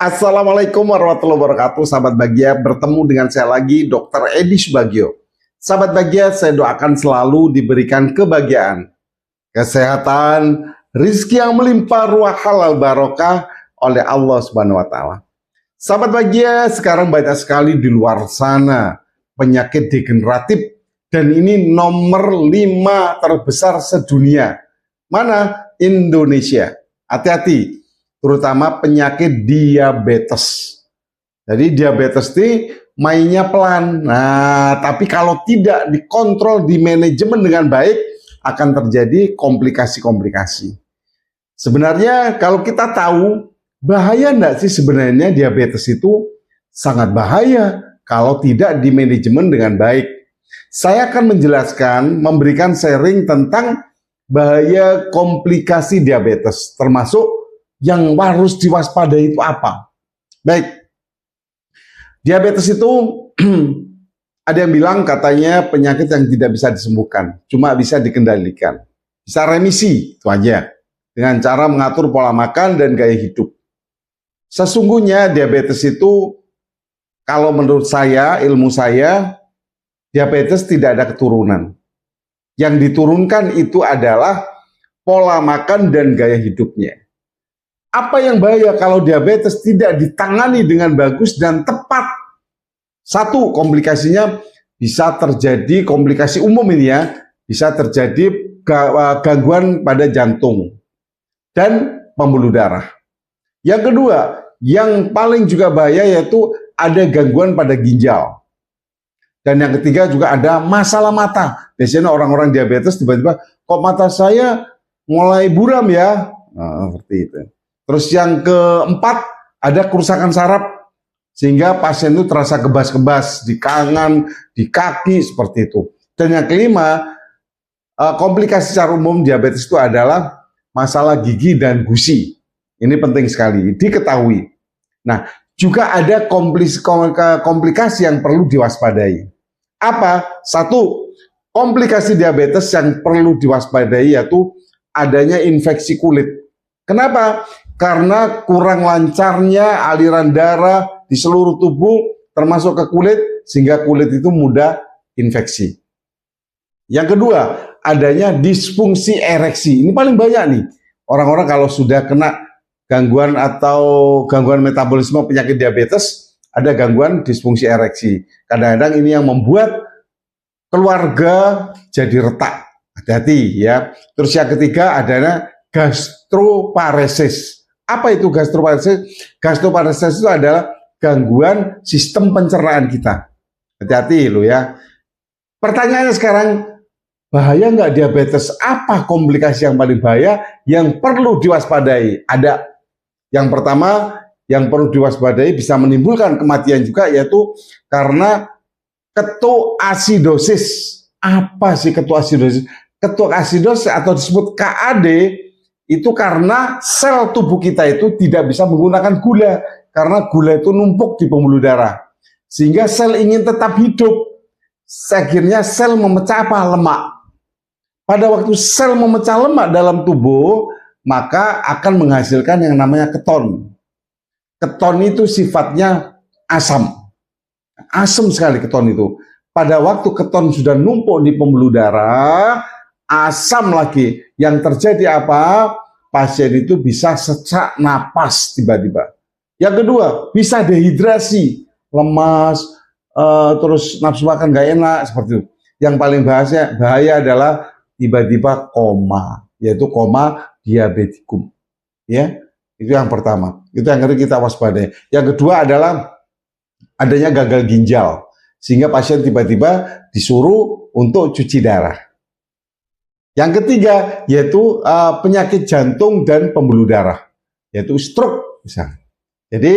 Assalamualaikum warahmatullahi wabarakatuh. Sahabat Bahagia, bertemu dengan saya lagi Dr. Edi Subagio. Sahabat Bahagia, saya doakan selalu diberikan kebahagiaan, kesehatan, rizki yang melimpah, ruah halal barokah oleh Allah Subhanahu wa taala. Sahabat Bahagia, sekarang banyak sekali di luar sana penyakit degeneratif, dan ini nomor 5 terbesar sedunia. Mana? Indonesia. Hati-hati, terutama penyakit diabetes. Jadi diabetes ini mainnya pelan. Nah, tapi kalau tidak dikontrol, di manajemen dengan baik, akan terjadi komplikasi-komplikasi. Sebenarnya kalau kita tahu, bahaya enggak sih sebenarnya diabetes itu? Sangat bahaya kalau tidak di manajemen dengan baik. Saya akan menjelaskan, memberikan sharing tentang bahaya komplikasi diabetes, termasuk yang harus diwaspadai itu apa. Baik, diabetes itu ada yang bilang katanya penyakit yang tidak bisa disembuhkan, cuma bisa dikendalikan, bisa remisi, itu aja, dengan cara mengatur pola makan dan gaya hidup. Sesungguhnya diabetes itu, kalau menurut saya, ilmu saya, diabetes tidak ada keturunan. Yang diturunkan itu adalah pola makan dan gaya hidupnya. Apa yang bahaya kalau diabetes tidak ditangani dengan bagus dan tepat? Satu, komplikasinya bisa terjadi, komplikasi umum ini ya, bisa terjadi gangguan pada jantung dan pembuluh darah. Yang kedua, yang paling juga bahaya yaitu ada gangguan pada ginjal. Dan yang ketiga juga ada masalah mata. Biasanya orang-orang diabetes tiba-tiba, kok mata saya mulai buram ya? Nah, seperti itu. Terus yang keempat, ada kerusakan saraf, sehingga pasien itu terasa kebas-kebas di tangan, di kaki, seperti itu. Dan yang kelima, komplikasi secara umum diabetes itu adalah masalah gigi dan gusi. Ini penting sekali diketahui. Nah, juga ada komplikasi yang perlu diwaspadai. Apa? Satu, komplikasi diabetes yang perlu diwaspadai yaitu adanya infeksi kulit. Kenapa? Karena kurang lancarnya aliran darah di seluruh tubuh termasuk ke kulit, sehingga kulit itu mudah infeksi. Yang kedua, adanya disfungsi ereksi. Ini paling banyak nih. Orang-orang kalau sudah kena gangguan atau gangguan metabolisme penyakit diabetes, ada gangguan disfungsi ereksi. Kadang-kadang ini yang membuat keluarga jadi retak. Hati-hati ya. Terus yang ketiga adanya gastroparesis. Apa itu gastroparesis? Gastroparesis itu adalah gangguan sistem pencernaan kita. Hati-hati lo ya. Pertanyaannya sekarang, bahaya nggak diabetes? Apa komplikasi yang paling bahaya yang perlu diwaspadai? Ada. Yang pertama, yang perlu diwaspadai bisa menimbulkan kematian juga, yaitu karena ketoasidosis. Apa sih ketoasidosis? Ketoasidosis atau disebut KAD itu karena sel tubuh kita itu tidak bisa menggunakan gula, karena gula itu numpuk di pembuluh darah, sehingga sel ingin tetap hidup. Akhirnya sel memecah apa? Lemak. Pada waktu sel memecah lemak dalam tubuh, maka akan menghasilkan yang namanya keton. Keton itu sifatnya asam. Asam sekali keton itu. Pada waktu keton sudah numpuk di pembuluh darah, asam lagi. Yang terjadi apa? Pasien itu bisa sesak napas tiba-tiba. Yang kedua, bisa dehidrasi, lemas, terus nafsu makan gak enak, seperti itu. Yang paling bahaya adalah tiba-tiba koma, yaitu koma diabetikum. Ya, itu yang pertama. Itu yang harus kita waspadai. Yang kedua adalah adanya gagal ginjal, sehingga pasien tiba-tiba disuruh untuk cuci darah. Yang ketiga yaitu penyakit jantung dan pembuluh darah, yaitu stroke misalnya. Jadi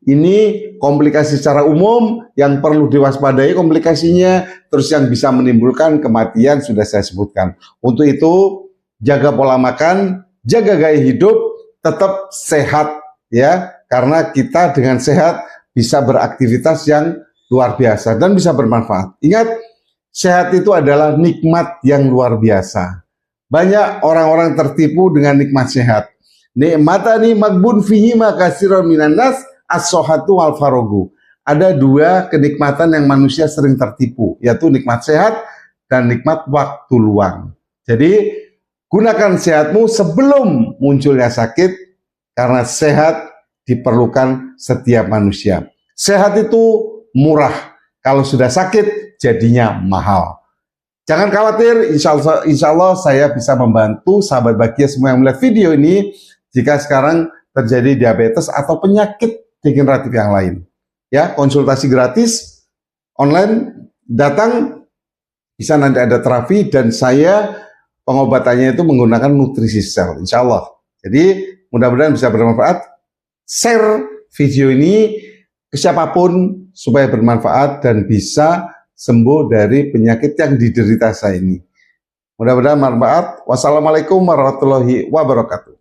ini komplikasi secara umum yang perlu diwaspadai komplikasinya, terus yang bisa menimbulkan kematian sudah saya sebutkan. Untuk itu jaga pola makan, jaga gaya hidup, tetap sehat ya, karena kita dengan sehat bisa beraktivitas yang luar biasa dan bisa bermanfaat. Ingat, sehat itu adalah nikmat yang luar biasa. Banyak orang-orang tertipu dengan nikmat sehat. Nikmatani magbun fihi ma katsiran minan nas as-sohatu wal farogu. Ada dua kenikmatan yang manusia sering tertipu, yaitu nikmat sehat dan nikmat waktu luang. Jadi gunakan sehatmu sebelum munculnya sakit, karena sehat diperlukan setiap manusia. Sehat itu murah, kalau sudah sakit jadinya mahal. Jangan khawatir, insya Allah saya bisa membantu sahabat bahagia semua yang melihat video ini jika sekarang terjadi diabetes atau penyakit degeneratif yang lain. Ya, konsultasi gratis online, datang, bisa nanti ada terapi dan saya pengobatannya itu menggunakan nutrisi sel, insya Allah. Jadi mudah-mudahan bisa bermanfaat. Share video ini ke siapapun supaya bermanfaat dan bisa sembuh dari penyakit yang diderita saya ini. Mudah-mudahan bermanfaat. Wassalamualaikum warahmatullahi wabarakatuh.